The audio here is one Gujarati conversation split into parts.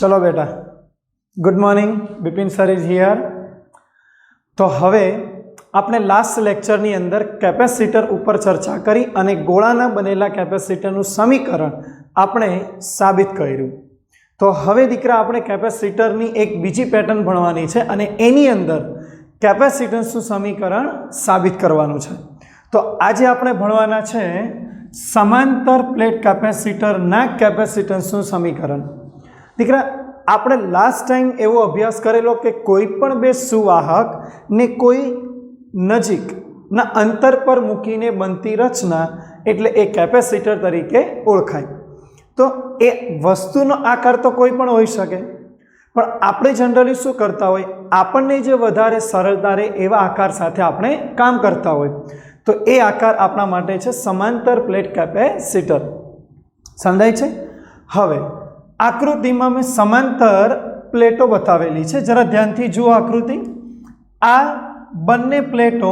चलो बेटा, good morning, Bipin sir is here. तो हवे आपने लास्ट लेक्चरनी अंदर केपेसिटर ऊपर चर्चा करी अने गोळाना बनेला केपेसिटरनुं समीकरण आपणे साबित कर्युं। तो हवे दीकरा आपणे केपेसिटरनी एक बीजी पेटर्न भणवानी छे अने एनी अंदर केपेसिटन्सनुं समीकरण साबित करवानुं छे। तो आजे आपणे भणवाना छे समांतर प्लेट केपेसिटरना केपेसिटन्सनुं समीकरण। दीकरा આપણે લાસ્ટ ટાઈમ એવો અભ્યાસ કરેલો કે કોઈ પણ બે સુવાહક ને કોઈ નજીકના અંતર પર મૂકીને બનતી રચના એટલે એ કેપેસિટર તરીકે ઓળખાય। તો એ વસ્તુનો આકાર તો કોઈ પણ હોઈ શકે, પણ આપણે જનરલી શું કરતા હોય, આપણને જે વધારે સરળતા રહે એવા આકાર સાથે આપણે કામ કરતા હોય, તો એ આકાર આપણા માટે છે સમાંતર પ્લેટ કેપેસિટર। સમજાય છે? હવે आकृति में मैं समांतर प्लेटो बतावेली है, जरा ध्यान थी जुओ आकृति। आ बंने प्लेटो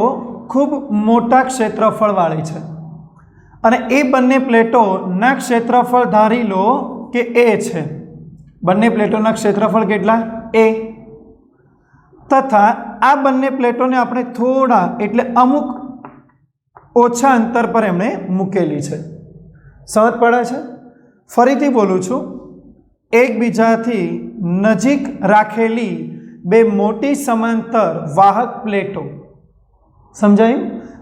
खूब मोटा क्षेत्रफल वाली है अने ए बंने प्लेटो ना क्षेत्रफल धारी लो कि ए है। बंने प्लेटो ना क्षेत्रफल केटला ए, तथा आ बंने प्लेटो ने आपणे थोड़ा एटले अमुक ओछा अंतर पर एमणे मूकेली है। समझ पड़े छे? फरीथी बोलूं छूं, एकबीजाथी नजीक राखेली बे मोटी समांतर वाहक प्लेटो। समझाયું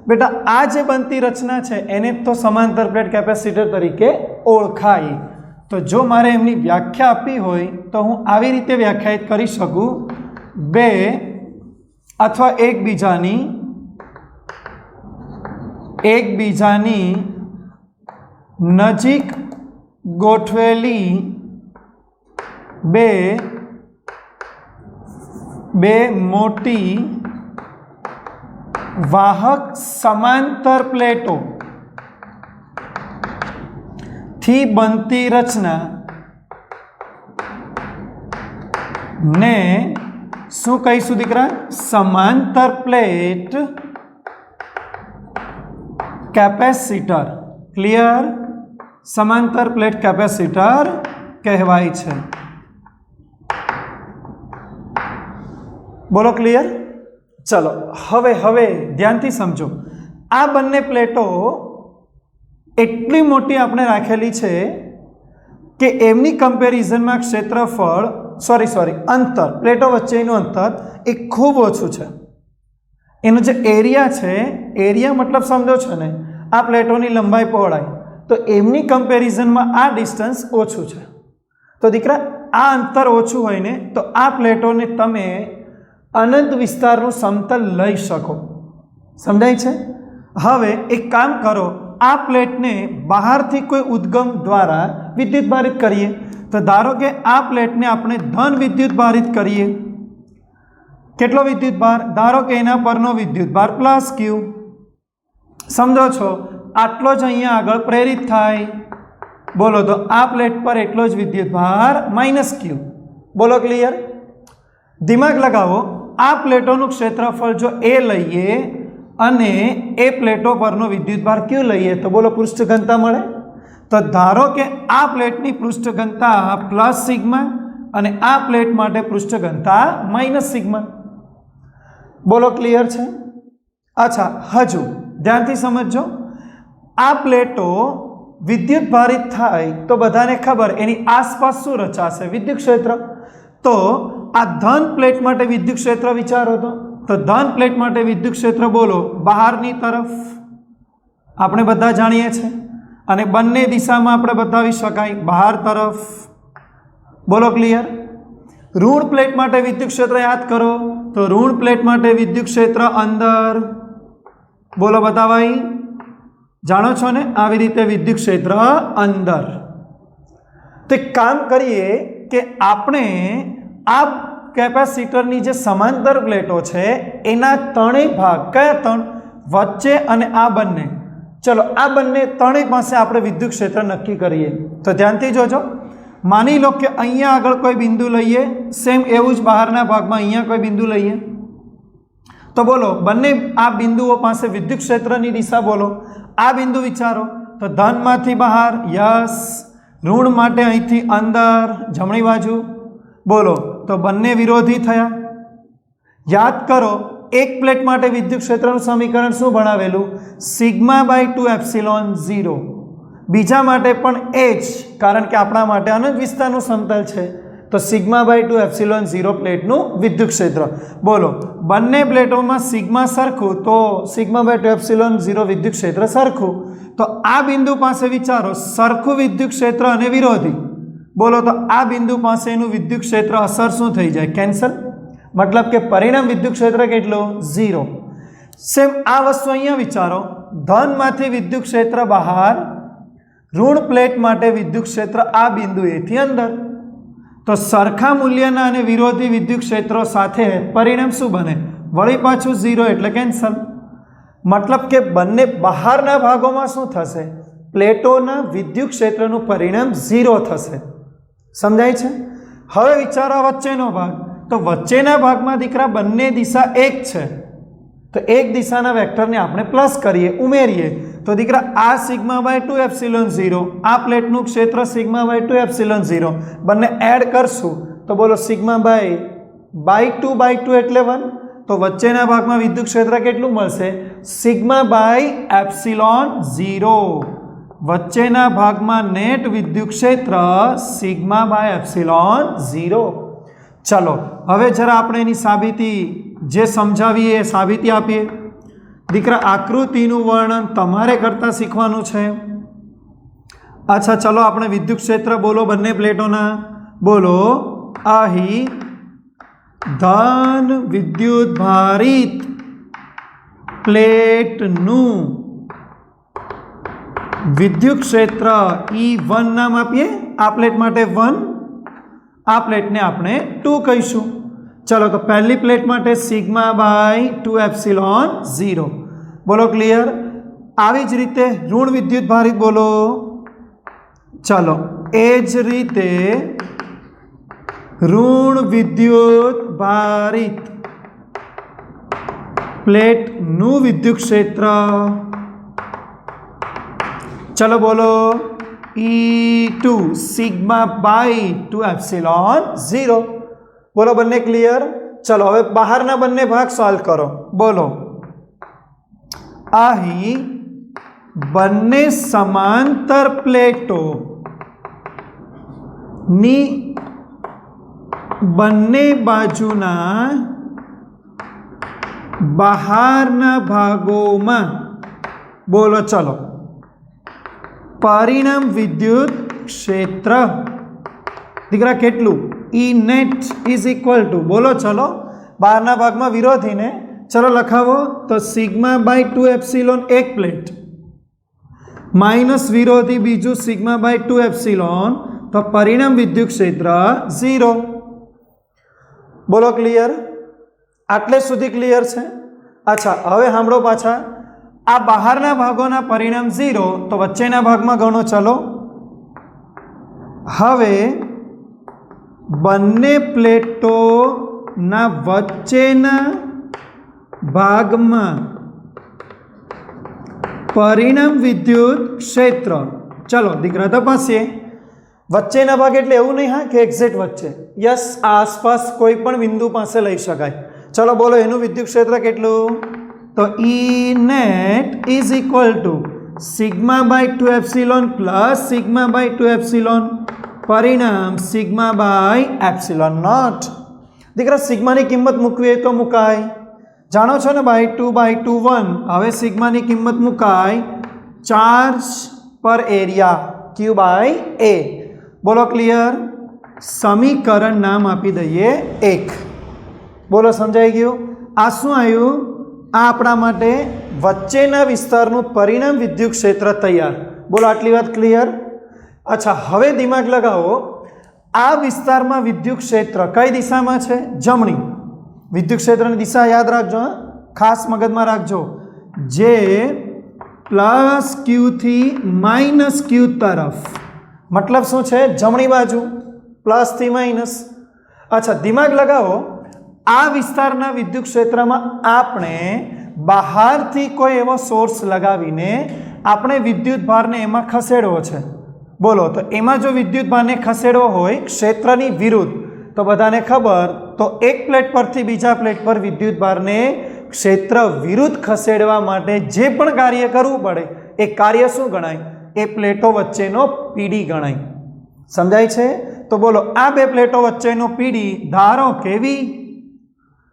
बेटा? आ जे बनती रचना है एने तो समांतर प्लेट केपेसिटर तरीके ओळखाय। तो जो मारे एमनी व्याख्या आपी होय तो हूँ आवी रीते व्याख्यायित करी शकूं, बे अथवा एकबीजानी नजीक गोठवेली बे मोटी वाहक समांतर प्लेटो थी बनती रचना ने शू कहीशुं दीकरा? समांतर प्लेट केपेसिटर। क्लियर? समांतर प्लेट केपेसिटर कहवाय छे। बोलो क्लियर? चलो हवे हवे ध्यानथी समझो। आ बंने प्लेटो एटली मोटी आपणे राखेली छे कि एमनी कम्पेरिजन में क्षेत्रफल सॉरी अंतर, प्लेटो वच्चेनुं अंतर ए खूब ओछुं छे। एनो जे एरिया छे, एरिया मतलब समझो छे ने, आ प्लेटोनी लंबाई पहोळाई, तो एमनी कम्पेरिजन में आ डिस्टन्स ओछुं छे। तो दीकरा आ अंतर ओछुं होय ने तो आ प्लेटो ने तमे अनंत विस्तारનું समतल लई शको। समझाय छे? हवे एक काम करो, आ प्लेटने बहारथी कोई उद्गम द्वारा विद्युत भारित करिए। तो धारो के आ प्लेटने आपणे धन विद्युत भारित करिए। केटलो विद्युत भार? धारो के एना परनो विद्युत भार प्लस क्यू। समझो छो? आटलो ज अहींया आगळ प्रेरित थाय। बोलो तो आ प्लेट पर एटलो ज विद्युत भार माइनस क्यू। बोलो क्लियर? दिमाग लगावो। आ प्लेटोनुं क्षेत्रफल जो ए लईए अने ए प्लेटो परनो विद्युत भार क्यू लईए तो बोलो पृष्ठ घनता मळे। तो धारो के आ प्लेटनी पृष्ठ घनता प्लस सिग्मा अने आ प्लेट माटे पृष्ठ घनता माइनस सिग्मा। बोलो क्लियर छे? अच्छा, हजू ध्यानथी समझो। आ प्लेटो विद्युत भारित थाय तो बधाने खबर एनी आसपास शुं रचाशे? विद्युत क्षेत्र। तो आ धन प्लेट माटे विद्युत क्षेत्र विचारो तो धन प्लेट माटे विद्युत क्षेत्र बोलो बहारनी तरफ आपणे बधा जाणीए छे, अने बंने दिशामां आपणे बतावी शकाय बहार तरफ। बोलो क्लियर? ऋण प्लेट माटे विद्युत क्षेत्र याद करो तो ऋण प्लेट माटे विद्युत क्षेत्र अंदर। बोलो बतावाई? जाणो छो ने आवी रीते विद्युत क्षेत्र अंदर। तो एक काम करिए कि आपणे आ केपेसिटरनी जे समांतर प्लेटो छे एना त्रणेय भाग, कया त्रण? वच्चे अने आ बंने। चलो आ बंने त्रणेय पासे आपणे विद्युत क्षेत्र नक्की करीए। तो ध्यानथी जोजो। मानी लो कि अहींया आगळ कोई बिंदु लईए, सेम एवुं ज बहारना भागमां अहींया कोई बिंदु लईए। तो बोलो बंने आ बिंदुओ पासे विद्युत क्षेत्रनी दिशा बोलो। आ बिंदु विचारो तो धन मांथी बहार, यस, ऋण माटे अहींथी अंदर जमणी बाजू, બોલો તો બંને વિરોધી થયા. યાદ કરો એક પ્લેટ માટે વિદ્યુત ક્ષેત્રનું સમીકરણ શું ભણાવેલું? Sigma by 2 epsilon 0. બીજા માટે પણ એ જ, કારણ કે આપણા માટે અનંત વિસ્તારનું સમતલ છે તો સિગ્મા બાય 2 એપ્સિલોન 0 પ્લેટનું વિદ્યુત ક્ષેત્ર. બોલો બંને પ્લેટોમાં સિગ્મા સરખું તો સિગ્મા બાય 2 એપ્સિલોન 0 વિદ્યુત ક્ષેત્ર સરખું. તો આ બિંદુ પાસે વિચારો સરખું વિદ્યુત ક્ષેત્ર અને વિરોધી. બોલો તો આ બિંદુ પાસેનું વિદ્યુત ક્ષેત્ર અસર શું થઈ જાય? કેન્સલ. મતલબ કે પરિણામ વિદ્યુત ક્ષેત્ર કેટલું? 0. સેમ આ વસ્તુ અહીંયા વિચારો, ધનમાંથી વિદ્યુત ક્ષેત્ર બહાર, ઋણ પ્લેટ માટે વિદ્યુત ક્ષેત્ર આ બિંદુ એથી અંદર. તો સરખા મૂલ્યના અને વિરોધી વિદ્યુત ક્ષેત્રો સાથે પરિણામ શું બને? વળી પાછું 0 એટલે કેન્સલ. મતલબ કે બંને બહારના ભાગોમાં શું થશે? પ્લેટોના વિદ્યુત ક્ષેત્રનું પરિણામ 0 થશે. સમજાય છે? હવે વિચારો વચ્ચેનો ભાગ. તો વચ્ચેના ભાગમાં દીકરા બંને દિશા એક છે તો એક દિશાના વેક્ટરને આપણે પ્લસ કરીએ, ઉમેરીએ તો દીકરા આ સિગ્મા બાય 2 એપ્સિલોન 0, આ પ્લેટનું ક્ષેત્ર સિગ્મા બાય 2 એપ્સિલોન 0, બંને એડ કરશું તો બોલો સિગ્મા બાય 2 એટલે 1. તો વચ્ચેના ભાગમાં વિદ્યુત ક્ષેત્ર કેટલું મળશે? Sigma by epsilon 0. વચ્ચેના ભાગમાં નેટ વિદ્યુત ક્ષેત્ર સિગ્મા બાય એપ્સિલોન 0. ચલો હવે જરા આપણે એની સાબિતી જે સમજાવીએ એ સાબિતી આપીએ. દીકરા આકૃતિનું વર્ણન તમારે કરતા શીખવાનું છે. અચ્છા ચલો આપણે વિદ્યુત ક્ષેત્ર બોલો બંને પ્લેટોના. બોલો અહીં ધન વિદ્યુત ભારિત પ્લેટનું વિદ્યુત ક્ષેત્ર E1 નામ આપીએ. આ પ્લેટ માટે 1, આ પ્લેટને આપણે 2 કહીશું. ચલો તો પહેલી પ્લેટ માટે સિગ્મા બાય 2 એપ્સિલોન 0. બોલો ક્લિયર. આવી જ રીતે ઋણ વિદ્યુત ભારિત બોલો. ચલો એ જ રીતે ઋણ વિદ્યુત ભારિત પ્લેટનું વિદ્યુત ક્ષેત્ર. ચલો બોલો E2 સિગ્મા બાય 2 એપ્સિલોન 0. બોલો બંને ક્લિયર. ચલો હવે બહારના બંને ભાગ સોલ્વ કરો. બોલો અહીં બંને સમાંતર પ્લેટો ની બંને બાજુના બહારના ભાગોમાં બોલો ચલો પરિણામ વિદ્યુત ક્ષેત્ર દીકરા કેટલું? E net is equal to બોલો ચલો બહારના ભાગમાં વિરોધીને ચલો લખાવો તો સિગ્મા બાય 2 એપ્સિલોન એક પ્લેટ માઇનસ વિરોધી બીજું સિગ્મા બાય 2 એપ્સિલોન તો પરિણામ વિદ્યુત ક્ષેત્ર 0. બોલો ક્લિયર. આટલે સુધી ક્લિયર છે. અચ્છા હવે સાંભળો પાછા. આ બહારના ભાગોના પરિણામ 0 તો વચ્ચેના ભાગમાં ગણો ચલો. હવે બંને પ્લેટોના વચ્ચેના ભાગમાં પરિણામ વિદ્યુત ક્ષેત્ર. ચલો દીકરા તપાસીએ. વચ્ચેના ભાગ એટલે એવું નહીં હા કે એક્ઝેક્ટ વચ્ચે. યસ આસપાસ કોઈ પણ બિંદુ પાસે લઈ શકાય. ચલો બોલો એનું વિદ્યુત ક્ષેત્ર કેટલું? તો E net is equal to sigma by 2 epsilon plus sigma by 2 epsilon પરિણામ સિગ્મા બાય એપ્સિલોન નોટ. દીકરા સિગ્માની કિંમત મૂકવી હોય તો મુકાય. જાણો છો ને બાય 2 1. હવે સિગ્માની કિંમત મુકાય ચાર્જ પર એરિયા Q બાય A. બોલો ક્લિયર. સમીકરણ નામ આપી દઈએ 1. બોલો સમજાઈ ગયું. આ શું આવ્યું? આ આપણા માટે વચ્ચેના વિસ્તારનું પરિણામ વિદ્યુત ક્ષેત્ર તૈયાર. બોલો આટલી વાત ક્લિયર. અચ્છા હવે દિમાગ લગાવો. આ વિસ્તારમાં વિદ્યુત ક્ષેત્ર કઈ દિશામાં છે? જમણી. વિદ્યુત ક્ષેત્રની દિશા યાદ રાખજો, ખાસ મગજમાં રાખજો. જે પ્લસ ક્યુ થી માઇનસ ક્યુ તરફ. મતલબ શું છે? જમણી બાજુ પ્લસ થી માઇનસ. અચ્છા દિમાગ લગાવો. આ વિસ્તારના વિદ્યુત ક્ષેત્રમાં આપણે બહારથી કોઈ એવો સોર્સ લગાવીને આપણે વિદ્યુત ભારને એમાં ખસેડવો છે. બોલો તો એમાં જો વિદ્યુત ભારને ખસેડવો હોય ક્ષેત્રની વિરુદ્ધ तो बधाने खबर तो एक प्लेट परथी बीजा प्लेट पर विद्युत भारने क्षेत्र विरुद्ध खसेडवा माटे जे पण कार्य करवुं पड़े ए कार्य शुं गणाय? ए प्लेटो वच्चेनो पीडी गणाय। समझाय छे? तो बोलो आ बे प्लेटो वच्चेनो पीडी धारो के वी,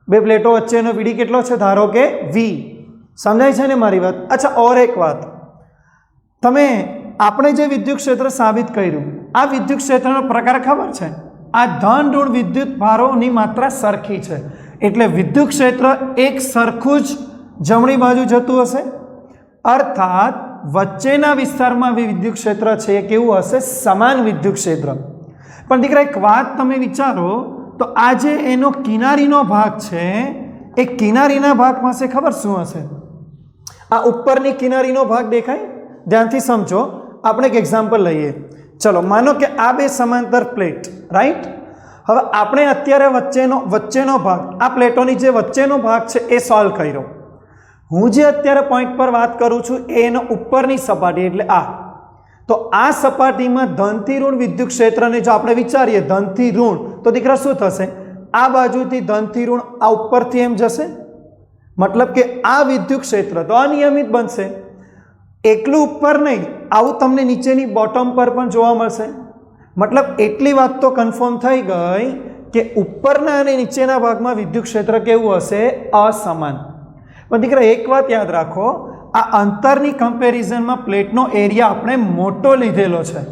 बे प्लेटो वच्चेनो पीडी केटलो छे? धारो के वी। समझाय छे ने मारी बात? अच्छा और एक बात, तमे आपणे जे विद्युत क्षेत्र साबित कर्युं आ विद्युत क्षेत्रनो प्रकार खबर छे? आ धन ऋण विद्युत भारोनी मात्रा सरखी छे एटले विद्युत क्षेत्र एक सरखुं ज जमणी बाजु जतुं हशे, अर्थात वच्चेना विस्तारमां विद्युत क्षेत्र छे केवुं हशे? समान विद्युत क्षेत्र। पण दीकरा एक वात तमे विचारो तो आ जे एनो किनारीनो भाग छे ए किनारीना भाग पासे खबर शुं हशे? आ उपरनी किनारीनो भाग देखाय? ध्यानथी समझो। આપણે એક એક્ઝામ્પલ લઈએ। ચલો માનો કે આ બે સમાંતર પ્લેટ, રાઈટ? હવે આપણે અત્યારે વચ્ચેનો ભાગ, આ પ્લેટોની જે વચ્ચેનો ભાગ છે એ સોલ્વ કર્યો। હું જે અત્યારે પોઈન્ટ પર વાત કરું છું એનો ઉપરની સપાટી એટલે આ, તો આ સપાટીમાં ધનથી ઋણ વિદ્યુત ક્ષેત્રને જો આપણે વિચારીએ ધનથી ઋણ, તો દીકરા શું થશે? આ બાજુથી ધનથી ઋણ આ ઉપરથી એમ જશે, मतलब કે આ વિદ્યુત ક્ષેત્ર તો અનિયમિત બનશે। एकलू ऊपर नहीं, आવું તમને નીચેની બોટમ પર પણ જોવા મળશે। मतलब એટલી વાત તો કન્ફર્મ થઈ ગઈ કે ઉપરના અને નીચેના ભાગમાં વિદ્યુત ક્ષેત્ર કેવું હશે? અસમાન। પણ દીકરા એક વાત યાદ રાખો, આ અંતરની કમ્પેરિઝનમાં પ્લેટનો એરિયા આપણે મોટો લીધેલો છે,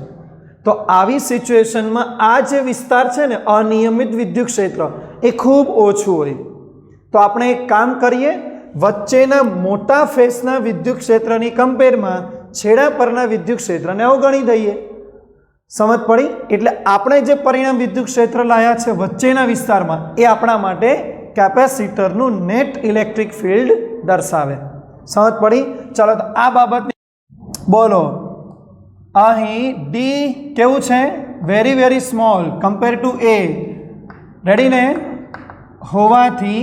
તો આવી સિચ્યુએશનમાં આ જે વિસ્તાર છે ને અનિયમિત વિદ્યુત ક્ષેત્ર એ ખૂબ ઓછું હોય। તો આપણે એક કામ કરીએ, वच्चेना मोटा फेसना विद्युत क्षेत्रनी कंपेरमां छेड़ा परना विद्युत क्षेत्रने अवगणी दईए। समझ पड़ी? एटले आपणे जे परिणाम विद्युत क्षेत्र लाया छे वच्चेना विस्तारमां ए आपणा माटे केपेसिटरनुं नेट इलेक्ट्रिक फील्ड दर्शावे। समझ पड़ी? चलो तो आ बाबतनी बोलो। अहीं डी केवुं छे? Very very small compare to A, ready ने? होवाथी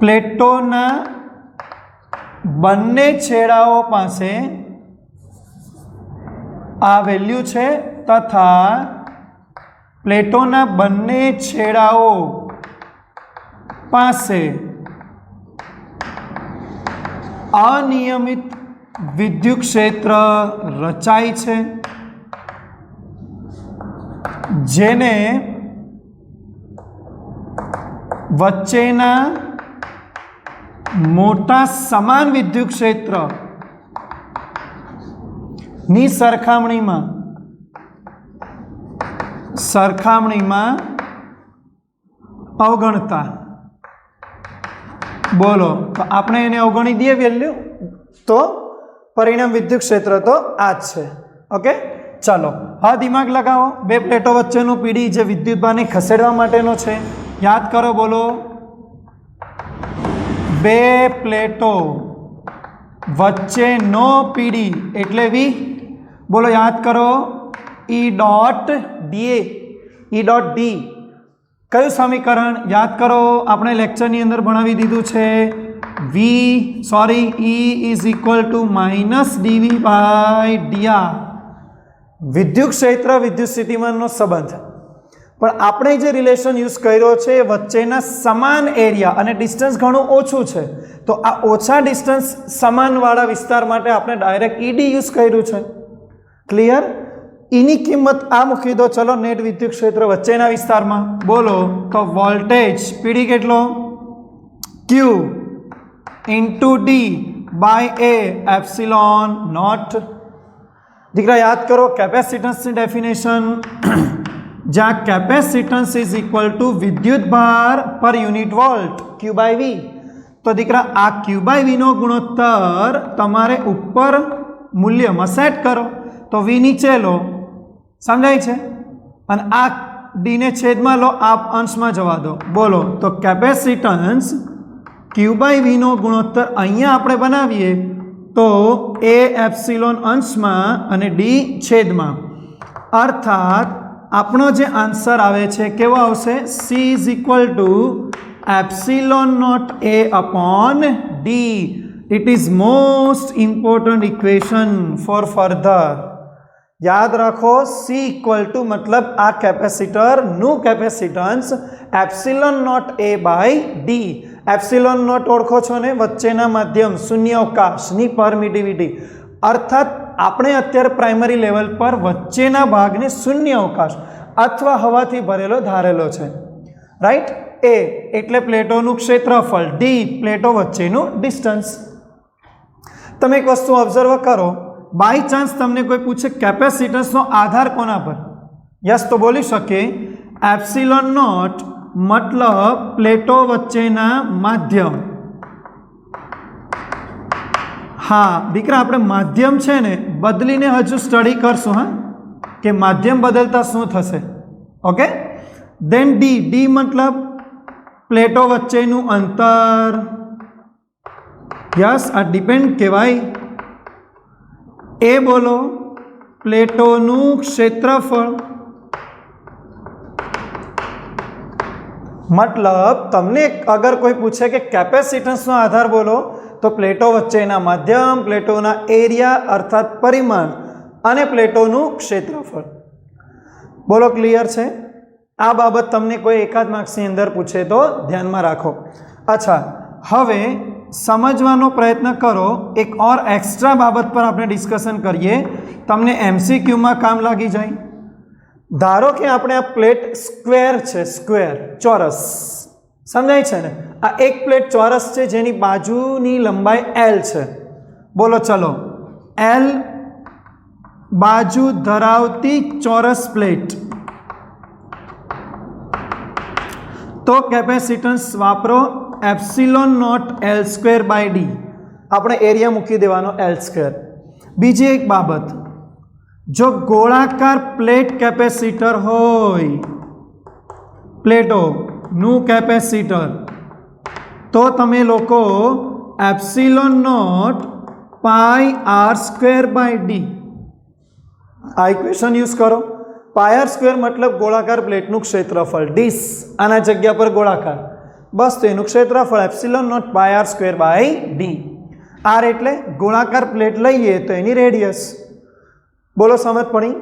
प्लेटोना बंने छेड़ाओ पासे आ वेल्यू छे तथा प्लेटोना बंने छेड़ाओ पासे अनियमित विद्युत क्षेत्र रचाय छे, जेने वच्चेना मोटा समान विद्युत क्षेत्र नी सरखामणीमां अवगणता। बोलो तो आपणे एने अवगणी दीए वेल्यू, तो परिणाम विद्युत क्षेत्र तो आज छे। ओके चलो हाँ दिमाग लगाओ। बे प्लेटो वच्चेनो पीडी जे विद्युत भारने खसेडवा माटेनो छे, याद करो। बोलो बे प्लेटो वच्चेनो पीडी एटले वी। बोलो याद करो E dot D, E dot D कયું समीकरण? याद करो आपणे लेक्चरनी अंदर भणावी दीधुं छे। V sorry E is equal to minus DV by DR. विद्युत क्षेत्र विद्युत स्थितिमाननो संबंध, पण आपणे जे रिलेशन यूज कर्यो छे वच्चेना समान एरिया अने डिस्टन्स घणुं ओछुं छे, तो आ ओछा डिस्टन्स समानवाळा विस्तार माटे आपणे डायरेक्ट ईडी यूज कर्युं छे। क्लियर? ईनी किंमत आ मूकी दो। चलो नेट विद्युत क्षेत्र वच्चेना विस्तारमां बोलो तो वोल्टेज पीडी केटलो? Q into D by A epsilon naught. दीकरा याद करो कैपेसिटन्स की डेफिनेशन, जहाँ कैपेसिटन्स इज इक्वल टू विद्युत भार पर unit volt Q by V. तो दीकरा आ क्यू बाय वी नो गुणोत्तर तमारे ऊपर मूल्य में सेट करो, तो वी नीचे लो। समझाय छे? अने आ डी ने छेद में लो, आप अंश में जवा दो। बोलो तो कैपेसिटन्स क्यू बाय वी नो गुणोत्तर अहींया आपणे बनावीए तो ए एप्सिलॉन अंश में अने डी छेद में, अर्थात आपणो जे आंसर आवे छे केवो आवशे? C is equal to epsilon naught A upon D. It is most important equation for further. યાદ રાખો સી ઇક્વલ ટુ મતલબ આ કેપેસિટરનું capacitance epsilon naught A by D. Epsilon naught ઓળખો છો ને, વચ્ચેના માધ્યમ, શૂન્યાવકાશની પરમિટિવિટી. અર્થાત આપણે અત્યારે પ્રાઇમરી લેવલ પર વચ્ચેના ભાગને શૂન્યાવકાશ અથવા હવાથી ભરેલો ધારેલો છે, રાઈટ. એ એટલે પ્લેટોનું ક્ષેત્રફળ, ડી પ્લેટો વચ્ચેનું ડિસ્ટન્સ. તમે એક વસ્તુ ઓબ્ઝર્વ કરો, બાય ચાન્સ તમને કોઈ પૂછે કેપેસિટન્સનો આધાર કોના પર, યસ તો બોલી શકે એપ્સિલોન નોટ મતલબ પ્લેટો વચ્ચેના માધ્યમ. હા દીકરા, આપણે માધ્યમ છે ને બદલીને હજુ સ્ટડી કરશું, હા, કે માધ્યમ બદલતા શું થશે. ઓકે, દેન ડી, ડી મતલબ પ્લેટો વચ્ચેનું અંતર. યસ, આ ડિપેન્ડ કહેવાય. એ બોલો પ્લેટોનું ક્ષેત્રફળ. મતલબ તમને અગર કોઈ પૂછે કે કેપેસિટન્સનો આધાર બોલો તો પ્લેટો વચ્ચેના માધ્યમ, પ્લેટોના એરિયા અર્થાત પરિમાણ અને પ્લેટોનું ક્ષેત્રફળ. બોલો ક્લિયર છે? આ બાબત તમને કોઈ એકાદ માર્ક્સની અંદર પૂછે તો ધ્યાનમાં રાખો. અચ્છા, હવે સમજવાનો પ્રયત્ન કરો. એક ઓર એક્સ્ટ્રા બાબત પર આપણે ડિસ્કશન કરીએ, તમને MCQમાં કામ લાગી જાય. ધારો કે આપણે આ પ્લેટ સ્ક્વેર છે, સ્ક્વેર ચોરસ, સમજાય છે ને? આ એક પ્લેટ ચોરસ છે જેની બાજુની લંબાઈ L છે. બોલો ચલો, L બાજુ ધરાવતી ચોરસ પ્લેટ. તો કેપેસિટન્સ વાપરો epsilon naught L square by D. આપણે એરિયા મૂકી દેવાનો L સ્ક્વેર. બીજી એક બાબત, જો ગોળાકાર પ્લેટ કેપેસિટર હોય, પ્લેટોનું કેપેસિટર, તો તમે લોકો epsilon naught pi R square by D આ ઇક્વેશન યુઝ કરો. પાય આર સ્ક્વેર મતલબ ગોળાકાર પ્લેટનું ક્ષેત્રફળ, ડીસ આના જગ્યા પર ગોળાકાર, બસ તો એનું ક્ષેત્રફળ epsilon naught pi R square by D. R એટલે ગોળાકાર પ્લેટ લઈએ તો એની રેડિયસ. બોલો સમજ પડી?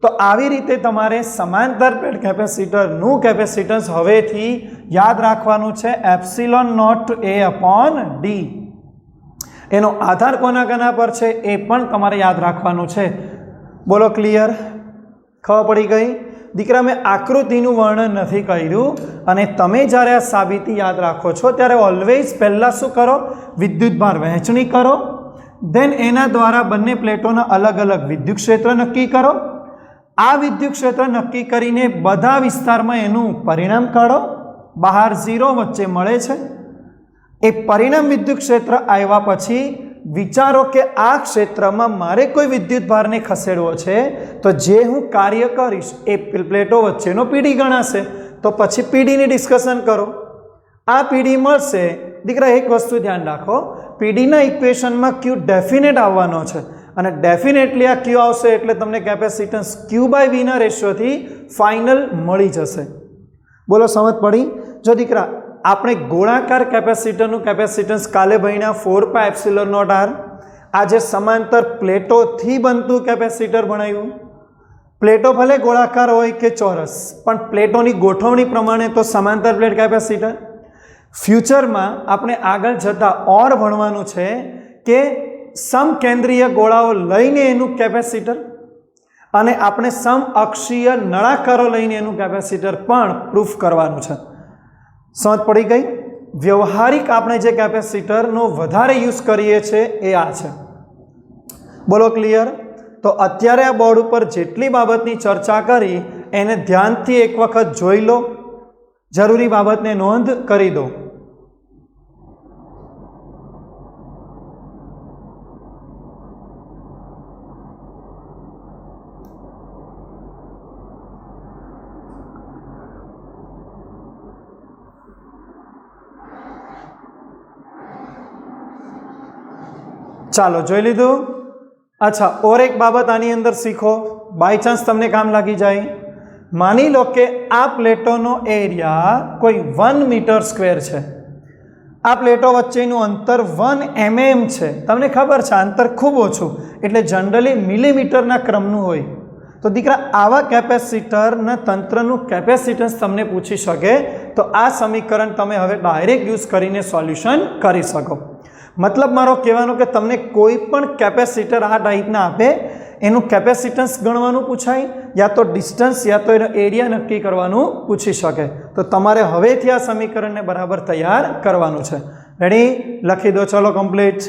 તો આવી રીતે તમારે સમાંતર પ્લેટ કેપેસિટરનું કેપેસિટન્સ હવેથી યાદ રાખવાનું છે epsilon naught A upon D. એનો આધાર કોના કોના પર છે એ પણ તમારે યાદ રાખવાનું છે. બોલો ક્લિયર? ખબર પડી ગઈ? દીકરા, મેં આકૃતિનું વર્ણન નથી કર્યું, અને તમે જ્યારે આ સાબિતી યાદ રાખો છો ત્યારે ઓલવેઝ પહેલાં શું કરો, વિદ્યુતભાર વહેંચણી કરો. દેન એના દ્વારા બંને પ્લેટોના અલગ અલગ વિદ્યુત ક્ષેત્ર નક્કી કરો. આ વિદ્યુત ક્ષેત્ર નક્કી કરીને બધા વિસ્તારમાં એનું પરિણામ કાઢો. બહાર 0 વચ્ચે મળે છે. એ પરિણામ વિદ્યુત ક્ષેત્ર આવ્યા પછી વિચારો કે આ ક્ષેત્રમાં મારે કોઈ વિદ્યુતભારને ખસેડવો છે, તો જે હું કાર્ય કરીશ એ પ્લેટો વચ્ચેનો પીડી ગણાશે. તો પછી પીડીની ડિસ્કશન કરો. આ પીડી મળશે. દીકરા, એક વસ્તુ ધ્યાન રાખો, પીડીના ઇક્વેશનમાં ક્યુ ડેફિનેટ આવવાનો છે, અને ડેફિનેટલી આ ક્યુ આવશે એટલે તમને કેપેસિટન્સ ક્યુ બાય વીના રેશિયોથી ફાઇનલ મળી જશે. બોલો સમજ પડી? જો દીકરા, આપણે ગોળાકાર કેપેસિટરનું કેપેસિટન્સ કાલે ભણ્યા 4 પાય એપ્સિલોન નોટ આર. આજે સમાંતર પ્લેટોથી બનતું કેપેસિટર ભણાવ્યું. પ્લેટો ભલે ગોળાકાર હોય કે ચોરસ, પણ પ્લેટોની ગોઠવણી પ્રમાણે તો સમાંતર પ્લેટ કેપેસિટર. ફ્યુચરમાં આપણે આગળ જતાં ઓર ભણવાનું છે કે સમકેન્દ્રીય ગોળાઓ લઈને એનું કેપેસિટર, અને આપણે સમઅક્ષીય નળાકારો લઈને એનું કેપેસિટર પણ પ્રૂફ કરવાનું છે. સમજ પડી ગઈ? વ્યવહારિક આપણે જે કેપેસિટરનો વધારે યુઝ કરીએ છીએ એ આ છે. બોલો ક્લિયર? તો અત્યારે આ બોર્ડ ઉપર જેટલી બાબતની ચર્ચા કરી એને ધ્યાનથી એક વખત જોઈ લો. જરૂરી બાબતને નોંધ કરી દો. ચાલો, જોઈ લીધું? અચ્છા, ઓર એક બાબત આની અંદર શીખો, બાય ચાન્સ તમને કામ લાગી જાય. માની લો કે આ પ્લેટોનો એરિયા કોઈ 1 મીટર સ્ક્વેર છે. આ પ્લેટો વચ્ચેનું અંતર 1 mm છે. તમને ખબર છે અંતર ખૂબ ઓછું, એટલે જનરલી મિલીમીટરના ક્રમનું હોય. तो दीकरा आवा केपेसिटरना तंत्रનું કેપેસિટન્સ તમને પૂછી શકે તો આ સમીકરણ તમે હવે ડાયરેક્ટ યુઝ કરીને સોલ્યુશન કરી શકો। मतलब મારો કહેવાનો કે તમને કોઈ પણ કેપેસિટર આ ટાઈપના આપે એનું કેપેસિટન્સ ગણવાનું પૂછાય યા તો ડિસ્ટન્સ યા તો એનો એરિયા નક્કી કરવાનું પૂછી શકે। તો તમારે હવેથી આ સમીકરણને બરાબર તૈયાર કરવાનું છે। રેડી? લખી દો, ચલો કમ્પ્લીટ।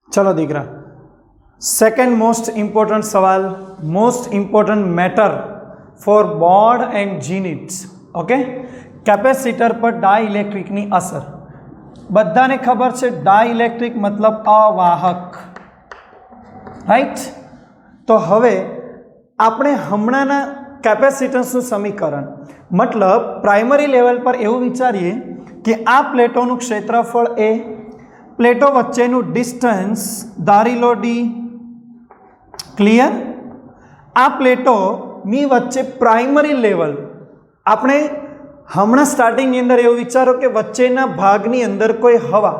चलो दीकरा, सेकंड मोस्ट इम्पोर्टंट सवाल, most important matter for board and जीनिट्स। ओके, कैपेसिटर पर डाइलेक्ट्रिक नी असर बधाने खबर है। डाइलेक्ट्रिक मतलब अवाहक, राइट? तो हवे आपणे हमणाना कैपेसिटन्सनुं समीकरण मतलब प्राइमरी लेवल पर एवुं विचारीए कि आ प्लेटोनुं क्षेत्रफळ ए, प्लेटो वच्चेनु डिस्टन्स धारी लो डी। क्लियर? आ प्लेटो नी वच्चे प्राइमरी लेवल आपणे हमणा स्टार्टिंग नी अंदर एवुं विचारो कि वच्चेना भागनी अंदर कोई हवा,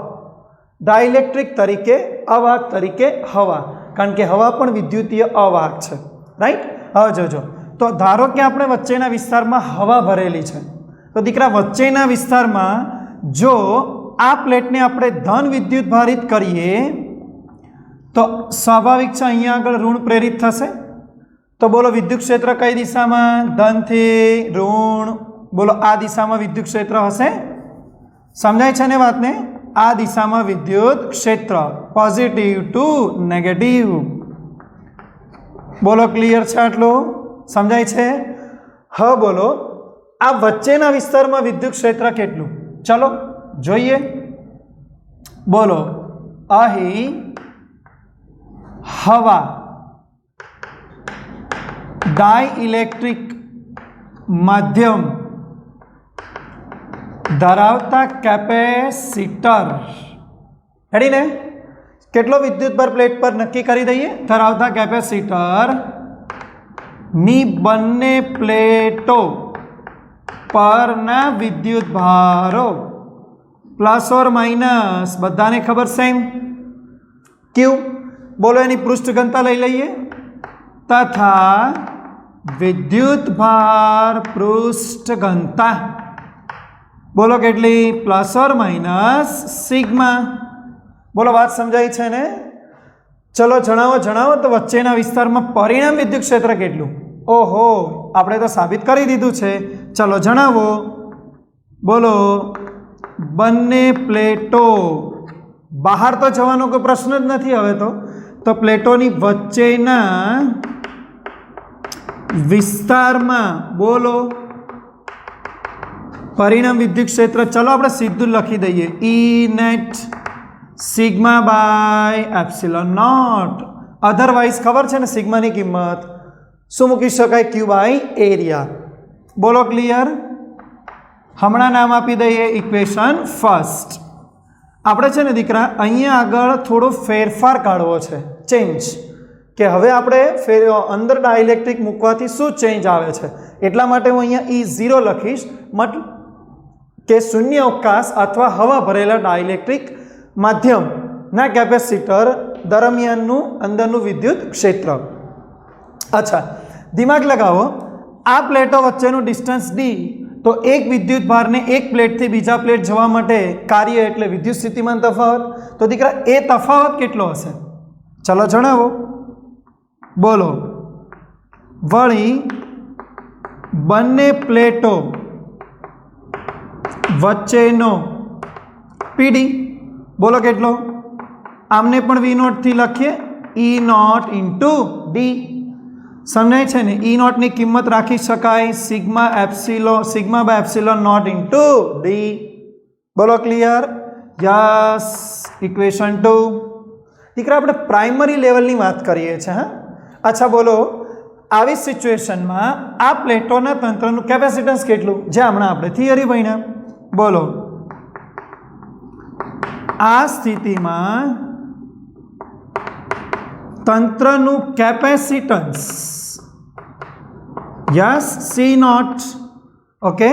डाइलेक्ट्रिक तरीके अवाहक तरीके हवा, कारण के हवा पण विद्युतीय अवाहक छे, राइट? हवे जोजो, तो धारो कि आपणे वच्चेना विस्तारमां हवा भरेली छे, तो दीकरा वच्चेना विस्तारमां जो आ प्लेटने आपणे धन विद्युत भारित करीए तो स्वाभाविक है अहींया आगळ ऋण प्रेरित थशे। तो बोलो विद्युत क्षेत्र कई दिशा में? धन थी ऋण। बोलो आ दिशा में विद्युत क्षेत्र हशे? समझाय छे ने वात ने? आ दिशा में विद्युत क्षेत्र पॉजिटिव टू नेगेटिव। बोलो क्लियर छे? आटलू समझाय छे? हाँ बोलो, आ वच्चेना विस्तार में विद्युत क्षेत्र केटलू? चलो જોઈએ। બોલો, અહીં હવા ડાઇલેક્ટ્રિક માધ્યમ ધરાવતા કેપેસિટર, રેડી ને? કેટલો વિદ્યુત ભાર પ્લેટ પર નક્કી કરી દઈએ? ધરાવતા કેપેસિટર ની બંને પ્લેટો પરના વિદ્યુત ભારો प्लस और माइनस बधाने खबर सेम। क्यों? बोलो एनी पृष्ठ घनता लई लईए, तथा विद्युत भार पृष्ठ घनता बोलो केटली? प्लस और माइनस सिग्मा। बोलो बात समझाई छे ने? चलो जणावो जणावो तो वच्चेना विस्तारमां परिणाम विद्युत क्षेत्र केटलुं? ओहो, आपणे तो साबित करी दीधुं छे। चलो जणावो। बोलो, बने प्लेटो बहार तो जवानो कोई प्रश्न ज नहीं। हवे तो प्लेटोनी वच्चेना विस्तार में बोलो परिणाम विद्युत क्षेत्र। चलो आपणे सीधुं लखी दईए, E net sigma by epsilon naught. Otherwise खबर है ने सिग्मा की किंमत शुं मूकी शकाय? Q by area. बोलो क्लियर? हमणा नाम आपी दईए इक्वेशन फर्स्ट। आपणे छे ने दीकरा अहींया आगळ थोड़ो फेरफार काढवो छे, चेन्ज, के हवे आपणे अंदर डाइलेक्ट्रिक मूकवाथी शुं चेन्ज आवे छे, एटला माटे हुं अहींया E0 लखीश, मतलब के शून्य अवकाश अथवा हवा भरेला डाइलेक्ट्रिक माध्यमना केपेसिटर दरमियाननुं अंदरनुं विद्युत क्षेत्र। अच्छा, दिमाग लगावो। आ प्लेटो वच्चेनुं डिस्टन्स D, तो एक विद्युत भार ने एक प्लेट थी बीजा प्लेट जवा माटे कार्य एटले विद्युत स्थितिमान तफावत। तो दीकरा ए तफावत केटलो हशे? चलो जणावो। बोलो, वळी बने प्लेटो वच्चेनो पीडी बोलो केटलो? आमने पण V0 थी लखीए, E0 इंटू डी। समझाय छे ने? E0 ની કિંમત રાખી શકાય sigma by epsilon naught into D. બોલો ક્લિયર? यस। इक्वेशन 2 દીકરા આપણે પ્રાઇમરી લેવલની વાત કરીએ છીએ। હા, अच्छा बोलो, આવી સિચ્યુએશનમાં આ પ્લેટોના તંત્રનું કેપેસિટન્સ કેટલું? જે હમણાં આપણે થિયરી ભણ્યા। બોલો, આ સ્થિતિમાં તંત્રનું કેપેસિટન્સ यस C0। ओके,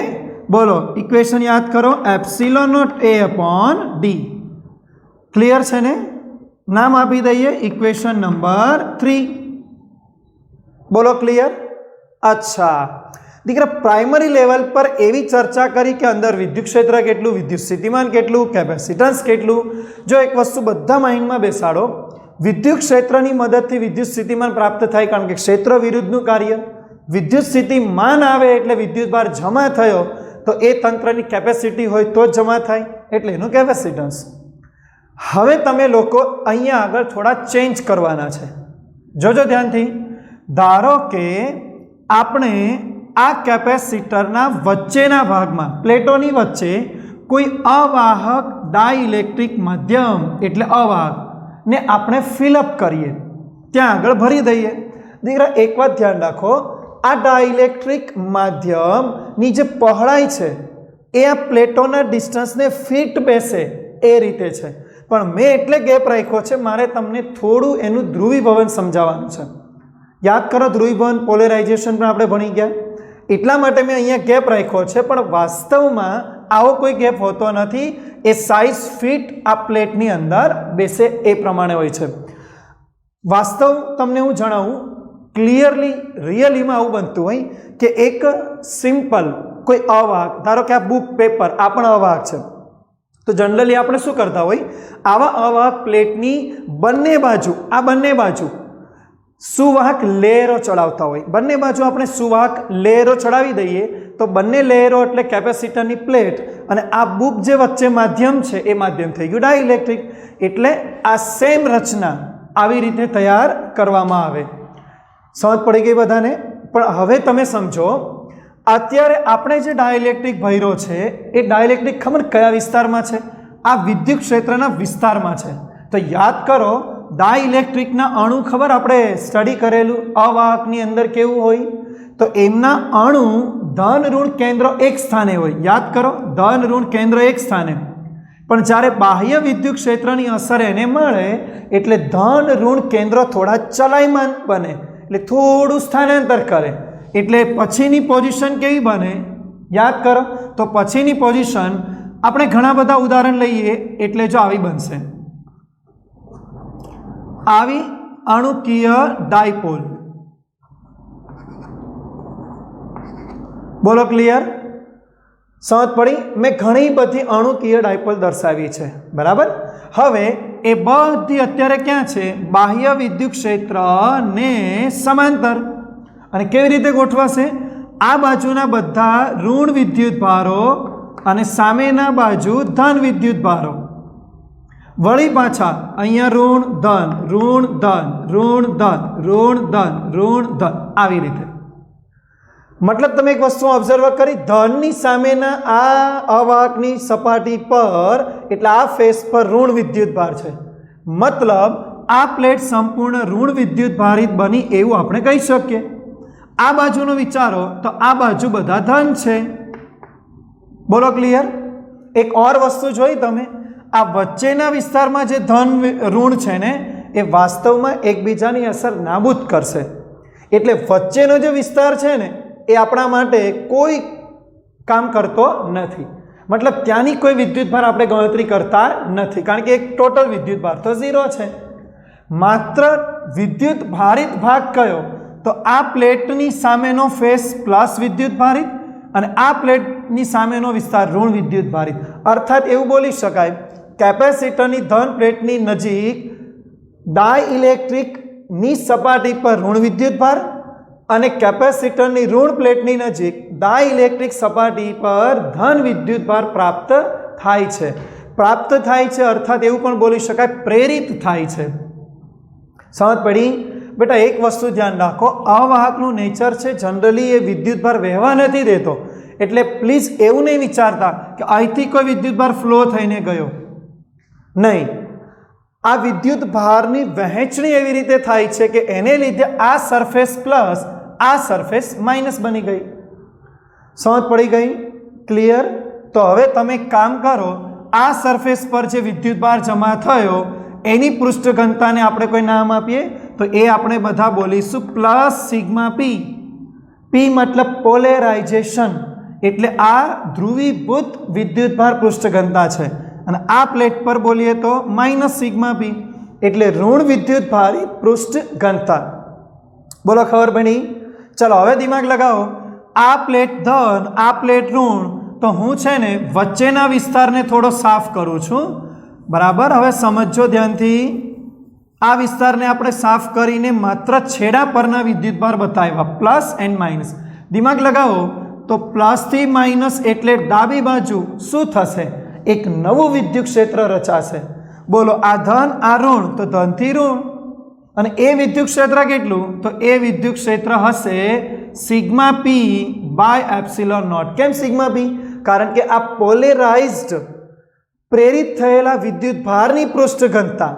बोलो इक्वेशन याद करो, epsilon not A upon D। Clear है ने? नाम आपी दईए इक्वेशन नंबर 3। बोलो क्लियर। अच्छा दीकरा प्राइमरी लेवल पर एवी चर्चा करी कि अंदर विद्युत क्षेत्र केटलू, विद्युत स्थितिमान केटलू, केपेसिटन्स केटलू। जो एक वस्तु बधा माइंड में बेसाडो, विद्युत क्षेत्रनी मददथी विद्युत स्थितिमान प्राप्त थाय, कारण के क्षेत्र विरुद्धनुं कार्य। विद्युत स्थितिमान आवे एटले विद्युत भार जमा थयो तो ए तंत्रनी केपेसिटी होय तो जमा थाय एटले एनुं केपेसिटन्स। हवे तमे लोको अहींया आगळ थोड़ा चेन्ज करवाना छे। जोजो ध्यानथी। धारो के आपणे आ केपेसिटरना वच्चेना भागमां प्लेटोनी वच्चे कोई अवाहक डाइलेक्ट्रिक माध्यम एटले अवाहक ने आपणे फिलअप करीए, त्यां आगळ भरी दईए। दीकरा एक वात ध्यान राखो, आ डाइलेक्ट्रिक माध्यमनी जे पहोळाई छे ए आ प्लेटोना डिस्टन्सने फिट बेसे ए रीते छे। पण मैं एटले गैप राख्यो छे, मारे तमने थोड़ुं एनुं ध्रुवीभवन समजाववानुं छे। याद करो ध्रुवीभवन पोलराइजेशन पण आपणे भणी गया, એટલા માટે મેં અહીંયા ગેપ રાખ્યો છે, પણ વાસ્તવમાં આવો કોઈ ગેપ હોતો નથી। એ સાઇઝ ફિટ આ પ્લેટની અંદર બેસે એ પ્રમાણે હોય છે। વાસ્તવ તમને હું જણાવું ક્લિયરલી, રિયલીમાં આવું બનતું હોય કે એક સિમ્પલ કોઈ અવાહક, ધારો કે આ બુક પેપર આ પણ અવાહક છે, તો જનરલી આપણે શું કરતા હોય, આવા અવાહક પ્લેટની બંને બાજુ, આ બંને બાજુ सुवाहक लेयरो चढ़ावता होय। बंने बाजू आपणे सुवाहक लेयरो चढ़ावी दईए तो बंने लेयरो एटले केपेसिटरनी प्लेट अने आ बुक जे वच्चे माध्यम छे ए माध्यम थई गयुं डाइलेक्ट्रिक। एटले आ सेम रचना आवी रीते तैयार करवामां आवे। समज पड़ी गई बधाने। पण हवे तमे समजो, अत्यारे आपणे जे डाइलेक्ट्रिक भर्यो छे ए डाइलेक्ट्रिक खबर कया विस्तारमां छे? आ विद्युत क्षेत्रना विस्तारमां छे। तो याद करो डाइलेक्ट्रिकना अणु खबर आपणे स्टडी करेलू अवाहकनी अंदर केवुं होय, तो एमना अणु धन ऋण केंद्र एक स्थाने होय। याद करो धन ऋण केंद्र एक स्थाने, पण ज्यारे बाह्य विद्युत क्षेत्रनी असर एने मळे एटले धन ऋण केंद्र थोड़ा चलायमान बने, एटले थोड़ुं स्थानांतर करे, एटले पछीनी पोजीशन केवी बने? याद करो तो पछीनी पोजीशन आपणे घणा बधा उदाहरण लईए एटले जो आवी बनशे, आवी अणुकीय डायपोल। बोलो क्लियर। समझ पड़ी। मैं घणी बधी अणुकीय डायपोल दर्शावी छे, बराबर। हवे ए बधी अत्यारे क्या छे? बाह्य विद्युत क्षेत्र ने समांतर। अने केवी रीते गोठवाशे? आ बाजुना बधा ऋण विद्युत भारो अने सामेना बाजू धन विद्युत भारो। वળી पाछा अहींया ऋण धन ऋण धन ऋण धन ऋण धन ऋण धन આવી રીતે। मतलब તમે એક વસ્તુ ઓબ્ઝર્વ કરી, ધનની સામેના આ અવાહકની સપાટી પર એટલે આ ફેસ પર ઋણ વિદ્યુત ભાર છે, मतलब આ પ્લેટ સંપૂર્ણ ઋણ વિદ્યુત ભારિત બની એવું આપણે કહી શકીએ। આ બાજુનો વિચારો તો આ બાજુ બધા ધન છે। બોલો ક્લિયર। એક ઓર વસ્તુ જોઈ તમે, आ वच्चेना विस्तारमां जे धन ऋण छे ने ए वास्तवमां एकबीजानी असर नाबूद करशे, एटले वच्चेनो जे विस्तार छे ने ए आपणा माटे कोई काम करतो नथी। मतलब त्यांनी कोई विद्युत भार आपणे गणतरी करता नथी, कारण के एक टोटल विद्युत भार तो 0 छे। मात्र विद्युत भारित भाग कयो? तो आ प्लेटनी सामेनो फेस प्लस विद्युत भारित अने आ प्लेटनी सामेनो विस्तार ऋण विद्युत भारित। अर्थात एवुं बोली शकाय, केपेसिटरनी धन प्लेटनी नजीक डाइलेक्ट्रिकनी सपाटी पर ऋण विद्युत भार अने केपेसिटरनी ऋण प्लेटनी नजीक डाइलेक्ट्रिक सपाटी पर धन विद्युत भार प्राप्त थाय छे। प्राप्त थाय छे अर्थात एवुं पण बोली शकाय प्रेरित थाय छे। समझ पड़ी? बेटा एक वस्तु ध्यान राखो, अवाहकनुं नेचर छे जनरली ए विद्युत भार वहेवा नथी देतो, एटले प्लीज एवुं नहीं विचारता कि અહીંથી कोई विद्युत भार फ्लो थईने गयो, नहीं। आ विद्युत भारनी वहेंचणी एवी रीते थाय छे के एने लीधे आ सरफेस प्लस आ सरफेस माइनस बनी गई। समझ पड़ी गई? क्लियर। तो हवे तमे काम करो, आ सरफेस पर जे विद्युत भार जमा थयो एनी पृष्ठ घनताने आपणे कोई नाम आपीए तो ए आपणे बधा बोलीशुं प्लस सिग्मा पी। पी मतलब पोलराइजेशन, एटले आ ध्रुवीभूत विद्युत भार पृष्ठ घनता छे। અને આ પ્લેટ પર બોલીએ તો માઇનસ સિગ્મા પી, એટલે ઋણ વિદ્યુતભારી પૃષ્ઠ ઘનતા. બોલો ખબર પડી? ચલો હવે દિમાગ લગાવો. આ પ્લેટ ધન, આ પ્લેટ ઋણ, તો હું છે ને વચ્ચેના વિસ્તારને થોડો સાફ કરું છું. બરાબર, હવે સમજો ધ્યાનથી. આ વિસ્તારને આપણે સાફ કરીને માત્ર છેડા પરના વિદ્યુતભાર બતાવ્યા, પ્લસ એન્ડ માઇનસ. દિમાગ લગાવો તો પ્લસથી માઇનસ એટલે ડાબી બાજુ શું થશે? એક નવું વિદ્યુત ક્ષેત્ર રચાશે. બોલો, આ ધન, આ ઋણ, તો ધનથી ઋણ. અને એ વિદ્યુત ક્ષેત્ર કેટલું? તો એ વિદ્યુત ક્ષેત્ર હશે sigma P by epsilon naught. કેમ સિગ્મા પી? કારણ કે આ પોલેરાઇઝ્ડ પ્રેરિત થયેલા વિદ્યુત ભારની પૃષ્ઠ ઘનતા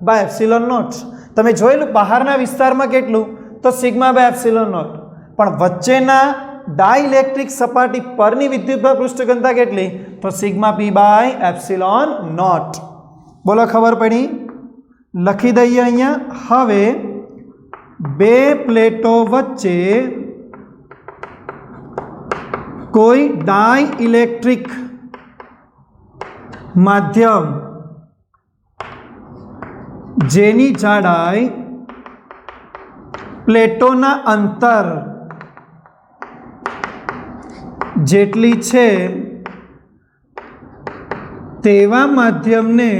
બાય એપ્સિલોન નોટ. તમે જોયેલું બહારના વિસ્તારમાં કેટલું? તો સિગ્મા બાય એપ્સિલોન નોટ. પણ વચ્ચેના ડાઇલેક્ટ્રિક સપાટી પરની વિદ્યુતભાર પૃષ્ઠ ઘનતા કેટલી? તો sigma P by epsilon naught. બોલો ખબર પડી? લખી દઈએ અહીંયા. હવે બે પ્લેટો વચ્ચે કોઈ ડાઇલેક્ટ્રિક માધ્યમ જેની જાડાઈ પ્લેટોના અંતર જેટલી છે તેવા માધ્યમને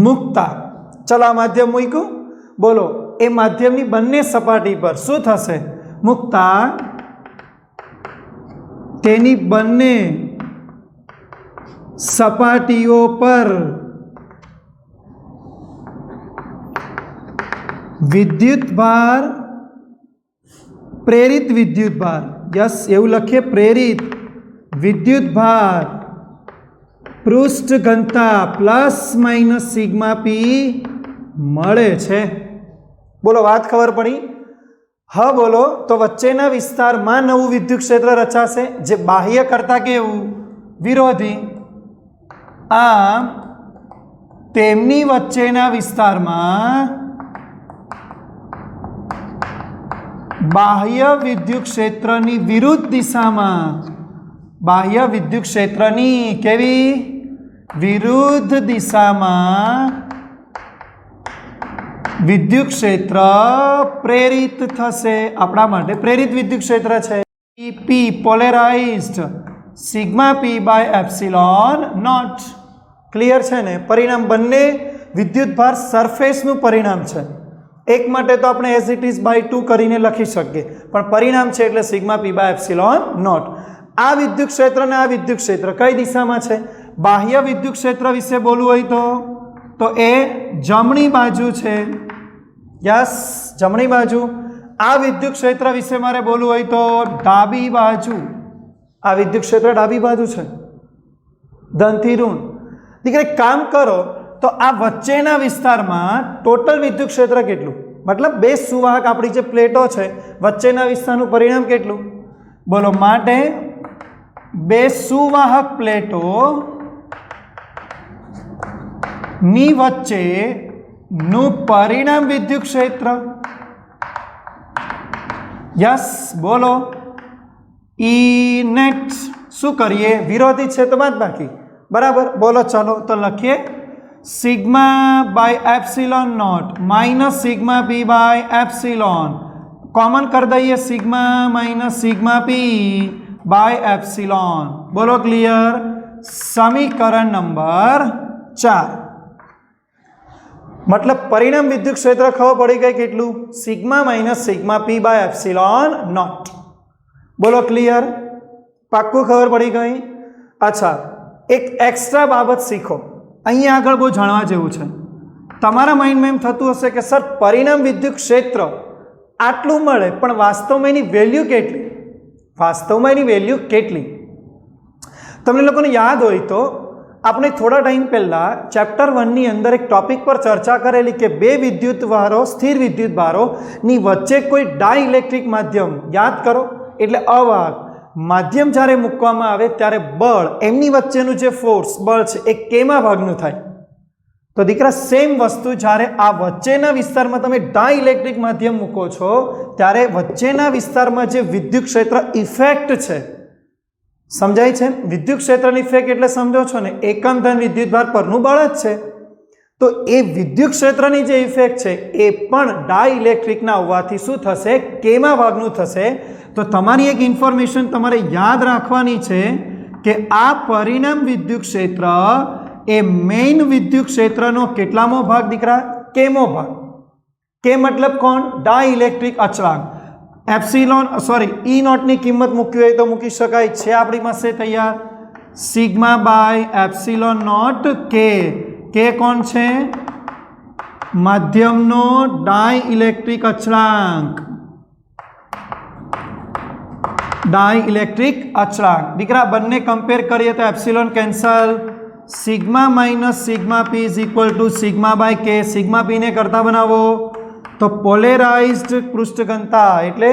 મૂકતા. ચલો આ માધ્યમ મૂક્યું. બોલો, એ માધ્યમની બંને સપાટી પર શું થશે? મૂકતા તેની બંને સપાટીઓ પર વિદ્યુતભાર, પ્રેરિત વિદ્યુતભાર, યસ એવું લખીએ, પ્રેરિત વિદ્યુતભાર પૃષ્ઠ ઘનતા પ્લસ માઇનસ સિગ્મા પી મળે છે. બોલો, વાત ખબર પડી? હા બોલો. તો વચ્ચેના વિસ્તારમાં નવું વિદ્યુત ક્ષેત્ર રચાશે જે બાહ્ય કરતા કેવું? વિરોધી. આમ તેમની વચ્ચેના વિસ્તારમાં બાહ્ય વિદ્યુત ક્ષેત્રની વિરુદ્ધ દિશામાં, બાહ્ય વિદ્યુત ક્ષેત્રની કેવી? વિરુદ્ધ દિશામાં વિદ્યુત ક્ષેત્ર પ્રેરિત થશે. આપણા માટે પ્રેરિત વિદ્યુત ક્ષેત્ર છે P, polarised, sigma P by epsilon naught. Clear છે ને? પરિણામ બંને વિદ્યુતભાર સરફેસનું પરિણામ છે. એક માટે તો આપણે એઝ ઇટ ઇઝ બાય 2 કરીને લખી શકીએ, પણ પરિણામ છે એટલે sigma P by epsilon naught. આ વિદ્યુત ક્ષેત્ર અને આ વિદ્યુત ક્ષેત્ર કઈ દિશામાં છે? બાહ્ય વિદ્યુત ક્ષેત્ર વિશે બોલવું હોય તો એ જમણી બાજુ છે. યસ, જમણી બાજુ. આ વિદ્યુત ક્ષેત્ર વિશે મારે બોલવું હોય તો ડાબી બાજુ. આ વિદ્યુત ક્ષેત્ર ડાબી બાજુ છે, ધનથી ઋણ. દીકરા કામ કરો તો આ વચ્ચેના વિસ્તારમાં ટોટલ વિદ્યુત ક્ષેત્ર કેટલું? મતલબ બે સુવાહક આપણી જે પ્લેટો છે વચ્ચેના વિસ્તારનું પરિણામ કેટલું? બોલો, માટે બે સુવાહક પ્લેટો ની વચ્ચે નું પરિણામ વિદ્યુત ક્ષેત્ર. યસ, બોલો. ઈ નેટ શું કરીએ? વિરોધી છે તો બાદ બાકી. બરાબર. બોલો ચલો તો લખીએ sigma by epsilon naught minus sigma P by epsilon. Common કરી દઈએ sigma minus sigma P by epsilon. બોલો ક્લિયર? સમીકરણ નંબર 4. मतलब परिणाम विद्युत क्षेत्र खबर पड़ी गई કેટલું? Sigma minus sigma P by epsilon naught. બોલો ક્લિયર? પાક્કું ખબર પડી ગઈ? અચ્છા, એક એક્સ્ટ્રા બાબત શીખો. અહીંયા આગળ બહુ જાણવા જેવું છે. તમારા માઇન્ડમાં એમ થતું હશે કે સર પરિણામ વિદ્યુત ક્ષેત્ર આટલું મળે પણ વાસ્તવમાં એની વેલ્યુ કેટલી? વાસ્તવમાં એની વેલ્યુ કેટલી? તમને લોકોને યાદ હોય તો આપણે થોડા ટાઈમ પહેલાં ચેપ્ટર 1 ની અંદર એક ટોપિક પર ચર્ચા કરેલી કે બે વિદ્યુતભારો, સ્થિર વિદ્યુતભારોની વચ્ચે કોઈ ડાઇલેક્ટ્રિક માધ્યમ, યાદ કરો, એટલે અવાહક માધ્યમ જ્યારે મૂકવામાં આવે ત્યારે બળ, એમની વચ્ચેનું જે ફોર્સ, બળ છે એ કેમાં ભાગનું થાય? તો દીકરા સેમ વસ્તુ જ્યારે આ વચ્ચેના વિસ્તારમાં તમે ડાઇલેક્ટ્રિક માધ્યમ મૂકો છો ત્યારે વચ્ચેના વિસ્તારમાં જે વિદ્યુત ક્ષેત્ર ઇફેક્ટ છે, સમજાય છે? વિદ્યુત ક્ષેત્રની ઇફેક્ટ એટલે સમજો છો ને, એકમ ધન વિદ્યુતભાર પરનું બળ જ છે. તો એ વિદ્યુત ક્ષેત્રની જે ઇફેક્ટ છે એ પણ ડાઇલેક્ટ્રિકના હોવાથી શું થશે, કેમાં ભાગનું થશે. તો તમારી એક ઇન્ફોર્મેશન તમારે યાદ રાખવાની છે કે આ પરિણામ વિદ્યુત ક્ષેત્ર એ મેઇન વિદ્યુત ક્ષેત્રનો કેટલામો ભાગ દીકરા, કેમો ભાગ. કે મતલબ કોણ, ડાઇલેક્ટ્રિક અચળાંક. એપ્સિલોન ઈ નોટની કિંમત મૂકવી હોય તો મૂકી શકાય છે આપણી પાસે તૈયાર. સિગ્મા બાય એપ્સિલોન નોટ કે કોણ છે, માધ્યમનો ડાઇલેક્ટ્રિક અચળાંક. ડાઇલેક્ટ્રિક અચળાંક દીકરા બંને કમ્પેર કરીએ તો epsilon cancel. Sigma minus sigma P is equal to sigma by K. Sigma પીને કરતા બનાવો તો પોલેરાઇઝ્ડ પૃષ્ઠઘનતા એટલે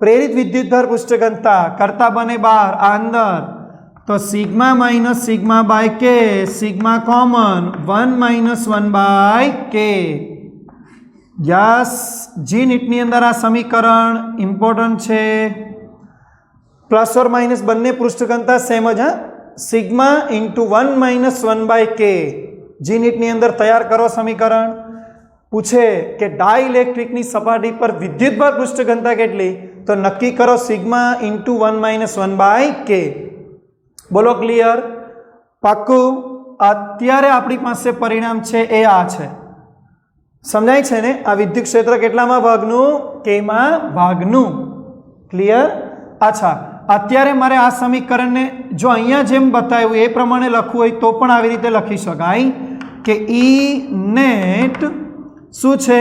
પ્રેરિત વિદ્યુતભાર પૃષ્ઠઘનતા કરતા બને બહાર આ અંદર. તો sigma minus sigma by K, sigma common 1 minus 1 by કે. યસ, જી નીટની અંદર આ સમીકરણ ઇમ્પોર્ટન્ટ છે. પ્લસ ઓર માઇનસ બંને પૃષ્ઠઘનતા સેમ જ. સિગ્મા ઇન્ટુ 1 માઇનસ 1 બાય કે. જી નીટની અંદર તૈયાર કરો સમીકરણ. પૂછે કે ડાઇલેક્ટ્રિકની સપાટી પર વિદ્યુતભાર પૃષ્ઠઘનતા કેટલી, તો નક્કી કરો સિગ્મા ઇન્ટુ 1 માઇનસ 1 બાય કે. બોલો ક્લિયર, પાક્કું. અત્યારે આપણી પાસે પરિણામ છે એ આ છે, સમજાય છે ને. આ વિદ્યુત ક્ષેત્ર કેટલામાં ભાગનું, કેમાં ભાગનું. ક્લિયર. અચ્છા, અત્યારે મારે આ સમીકરણને જો અહીંયા જેમ બતાવ્યું એ પ્રમાણે લખવું હોય તો પણ આવી રીતે લખી શકાય કે ઈ નેટ શું છે,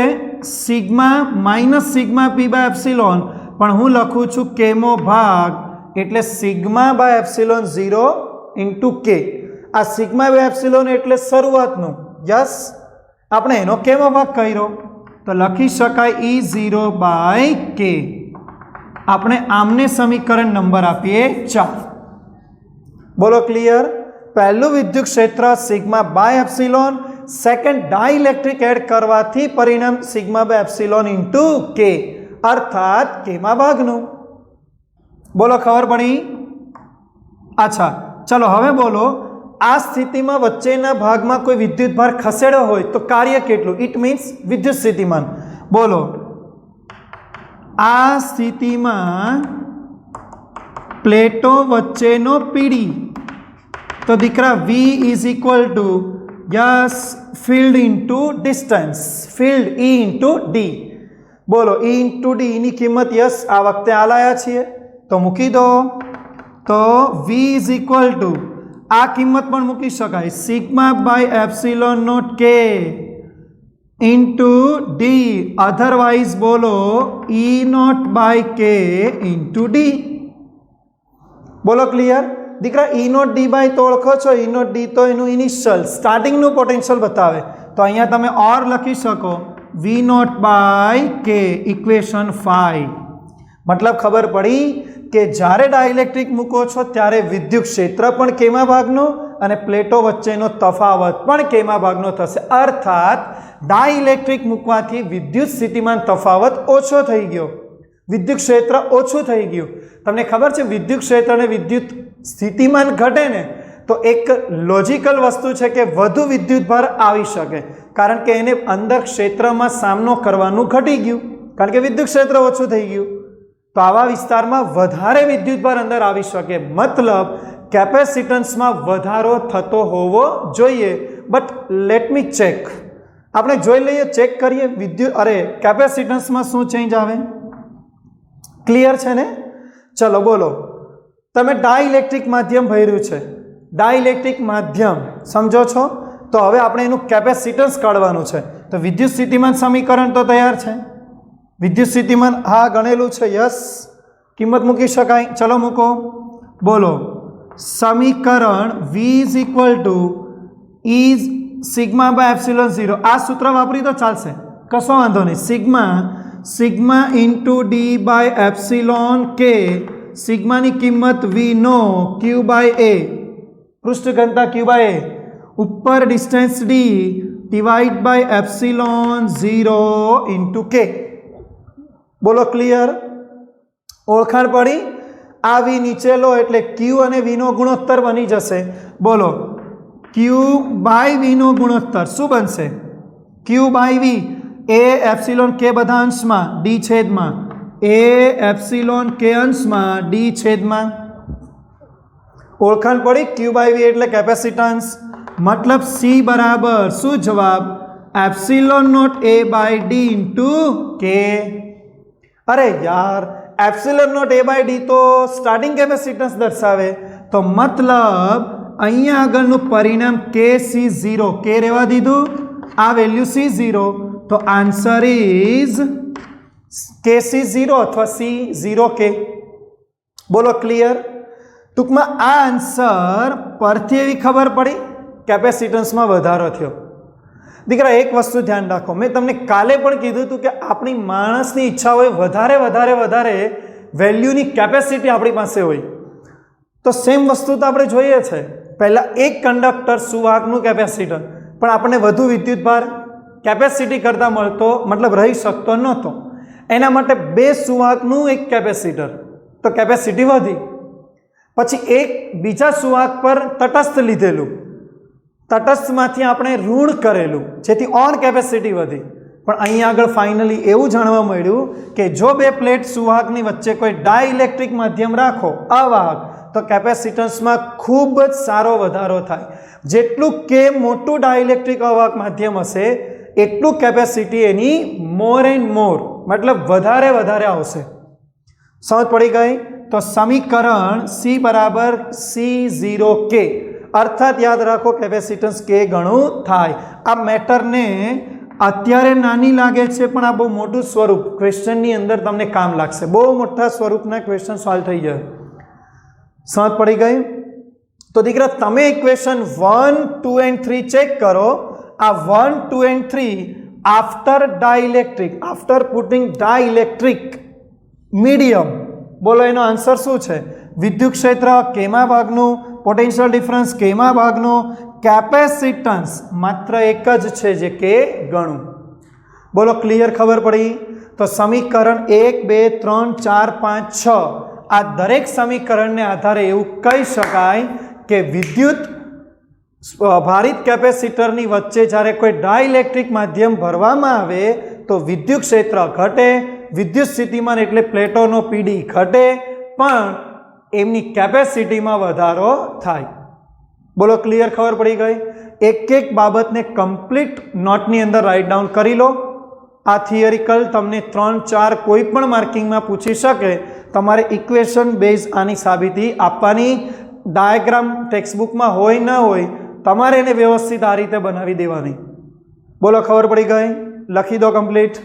sigma minus sigma P by epsilon, પણ હું લખું છું કેમો ભાગ એટલે સિગ્મા બાય એપ્સિલોન 0 ઇન્ટુ કે. આ સિગ્મા બાય એપ્સિલોન એટલે શરૂઆતનું. યસ, આપણે એનો કેમો ભાગ કર્યો તો લખી શકાય E0 બાય કે. આપણે આમને સમીકરણ નંબર આપીએ 4. બોલો ક્લિયર. પહેલું વિદ્યુત ક્ષેત્ર sigma by epsilon, second dielectric add કરવાથી પરિણામ સિગ્મા બાય એપ્સિલોન ઇન્ટુ કે, અર્થાત કેમાં ભાગનું. બોલો ખબર પડી. અચ્છા ચલો હવે બોલો, આ સ્થિતિમાં વચ્ચેના ભાગમાં કોઈ વિદ્યુતભાર ખસેડ્યો હોય તો કાર્ય કેટલું, ઇટ મીન્સ વિદ્યુત સ્થિતિમાન. બોલો આ સ્થિતિમાં પ્લેટો વચ્ચેનો પીડી, તો દીકરા V is equal two yes field into distance, field E into D. બોલો E ઇન્ટુ ડી ની કિંમત યસ આ વખતે આ લાયા છીએ તો મૂકી દો. તો V ઇઝ ઇક્વલ ટુ આ કિંમત પણ મૂકી શકાય, sigma by epsilon not k into D, otherwise બોલો E not by k into D. બોલો ક્લિયર. દીકરા E નોટ ડી બાય તો ઓળખો છો, E નોટ ડી તો એનું ઇનિશિયલ સ્ટાર્ટિંગનું પોટેન્શિયલ બતાવે, તો અહીંયા તમે ઓર લખી શકો V નોટ બાય કે, ઇક્વેશન 5. મતલબ ખબર પડી કે જ્યારે ડાઇલેક્ટ્રિક મૂકો છો ત્યારે વિદ્યુત ક્ષેત્ર પણ કેમાં ભાગનું અને પ્લેટો વચ્ચેનો તફાવત પણ કેમાં ભાગનો થશે, અર્થાત ડાઇલેક્ટ્રિક મૂકવાથી વિદ્યુત સ્થિતિમાન તફાવત ઓછો થઈ ગયો, વિદ્યુત ક્ષેત્ર ઓછું થઈ ગયું. તમને ખબર છે વિદ્યુત ક્ષેત્ર અને વિદ્યુત સ્થિતિમાન ઘટે ને તો એક લોજિકલ વસ્તુ છે કે વધુ વિદ્યુતભાર આવી શકે, કારણ કે એને અંદર ક્ષેત્રમાં સામનો કરવાનું ઘટી ગયું, કારણ કે વિદ્યુત ક્ષેત્ર ઓછું થઈ ગયું. તો આવા વિસ્તારમાં વધારે વિદ્યુતભાર અંદર આવી શકે, મતલબ કેપેસિટન્સમાં વધારો થતો હોવો જોઈએ. બટ લેટ મી ચેક, આપણે જોઈ લઈએ, ચેક કરીએ કેપેસિટન્સમાં શું ચેન્જ આવે. ક્લિયર છે ને. ચલો બોલો, તમે ડાઇલેક્ટ્રિક માધ્યમ ભર્યું છે, ડાઇલેક્ટ્રિક માધ્યમ સમજો છો, તો હવે આપણે એનું કેપેસિટન્સ કાઢવાનું છે. તો વિદ્યુત સ્થિતિમાન સમીકરણ તો તૈયાર છે, વિદ્યુત સ્થિતિમાન હા ગણેલું છે. યસ, કિંમત મૂકી શકાય. ચલો મૂકો. બોલો સમીકરણ V is equal to is sigma by epsilon 0. આ સૂત્ર વાપરી તો ચાલશે, કશો વાંધો નહીં. Sigma into D by epsilon કે, સિગ્માની કિંમત V નો ક્યુ બાય એ, પૃષ્ઠઘનતા ક્યુ બાય એ, ઉપર distance D divide by epsilon 0 into કે. બોલો ક્લિયર. ઓળખાણ પડી. આ V નીચે લો એટલે Q અને V નો ગુણોત્તર બની જશે. બોલો ક્યુ બાય વીનો ગુણોત્તર શું બનશે? ક્યુ બાય વી એ એપ્સિલોન કે બધા અંશમાં ડી છેદમાં એ એપ્સિલોન કે અંશમાં ડી છેદમાં ઓળખાણ પડી? ક્યુ બાય વી એટલે કેપેસિટન્સ, મતલબ સી બરાબર શું જવાબ? Epsilon naught A by D into K. અરે યાર, epsilon naught A by D તો સ્ટાર્ટિંગ કેપેસિટન્સ દર્શાવે, તો મતલબ અહીંયા આગળનું પરિણામ કે સી ઝીરો, કે રહેવા દીધું, આ વેલ્યુ સી ઝીરો, તો આન્સર ઇઝ કે સી ઝીરો અથવા સી ઝીરો કે. બોલો ક્લિયર? ટૂંકમાં આ આન્સર પરથી એવી ખબર પડી કેપેસિટન્સમાં વધારો થયો. દીકરા એક વસ્તુ ધ્યાન રાખો, મેં તમને કાલે પણ કીધું હતું કે આપણી માણસની ઈચ્છા હોય વધારે વધારે વધારે વેલ્યુની કેપેસિટી આપણી પાસે હોય. તો સેમ વસ્તુ તો આપણે જોઈએ છે. પહેલાં એક કંડક્ટર સુવાહકનું કેપેસિટર, પણ આપણને વધુ વિદ્યુતભાર કેપેસિટી કરતાં મળતો, મતલબ રહી શકતો નહોતો. એના માટે બે સુવાહકનું એક કેપેસિટર, તો કેપેસિટી વધી. પછી એક બીજા સુવાહક પર તટસ્થ લીધેલું, તટસ્થમાંથી આપણે ઋણ કરેલું, જેથી ઓન કેપેસિટી વધી. પણ અહીંયા આગળ ફાઇનલી એવું જાણવા મળ્યું કે જો બે પ્લેટ સુવાહકની વચ્ચે કોઈ ડાઇલેક્ટ્રિક માધ્યમ રાખો, અવાહક, તો કેપેસિટન્સમાં ખૂબ જ સારો વધારો થાય. જેટલું કે મોટું ડાઇલેક્ટ્રિક અવાહક માધ્યમ હશે એટલું કેપેસિટી એની મોર એન્ડ મોર, મતલબ વધારે વધારે આવશે. સમજ પડી ગઈ? તો સમીકરણ સી બરાબર સી ઝીરો કે, અર્થાત યાદ રાખો કેપેસિટન્સ કે ગણું થાય. આ મેટરને અત્યારે નાની લાગે છે, પણ આ બહુ મોટું સ્વરૂપ ક્વેશ્ચનની અંદર તમને કામ લાગશે. બહુ મોટા સ્વરૂપના ક્વેશ્ચન સોલ્વ થઈ જાય. સમજ પડી ગઈ? તો દીકરા તમે ઇક્વેશન 1, 2 એન્ડ 3 ચેક કરો. આ 1, 2 and 3 after dielectric, after putting dielectric medium, બોલો એનો આન્સર શું છે? વિદ્યુત ક્ષેત્ર કેમાં ભાગનું, પોટેન્શિયલ ડિફરન્સ કેમાં ભાગનું, કેપેસિટન્સ માત્ર એક જ છે જે કે ગણું. બોલો ક્લિયર? ખબર પડી? તો સમીકરણ 1, 2, 3, 4, 5, 6 આ દરેક સમીકરણને આધારે એવું કહી શકાય કે વિદ્યુત ભારિત કેપેસિટરની વચ્ચે જ્યારે કોઈ ડાઇલેક્ટ્રિક માધ્યમ ભરવામાં આવે તો વિદ્યુત ક્ષેત્ર ઘટે, વિદ્યુત સ્થિતિમાન એટલે પ્લેટોનો પીડી ઘટે, પણ એમની કેપેસિટીમાં વધારો થાય. બોલો ક્લિયર? ખબર પડી ગઈ? એક એક બાબતને કમ્પ્લીટ નોટની અંદર રાઇટ ડાઉન કરી લો. આ થિયરિકલ તમને 3, 4 કોઈ પણ માર્કિંગમાં પૂછી શકે. તમારે ઇક્વેશન બેઝ આની સાબિતી આપવાની. ડાયાગ્રામ ટેક્સ્ટબુકમાં હોય ન હોય, તમારે એને વ્યવસ્થિત આ રીતે બનાવી દેવાની. બોલો ખબર પડી ગઈ? લખી દો કમ્પ્લીટ.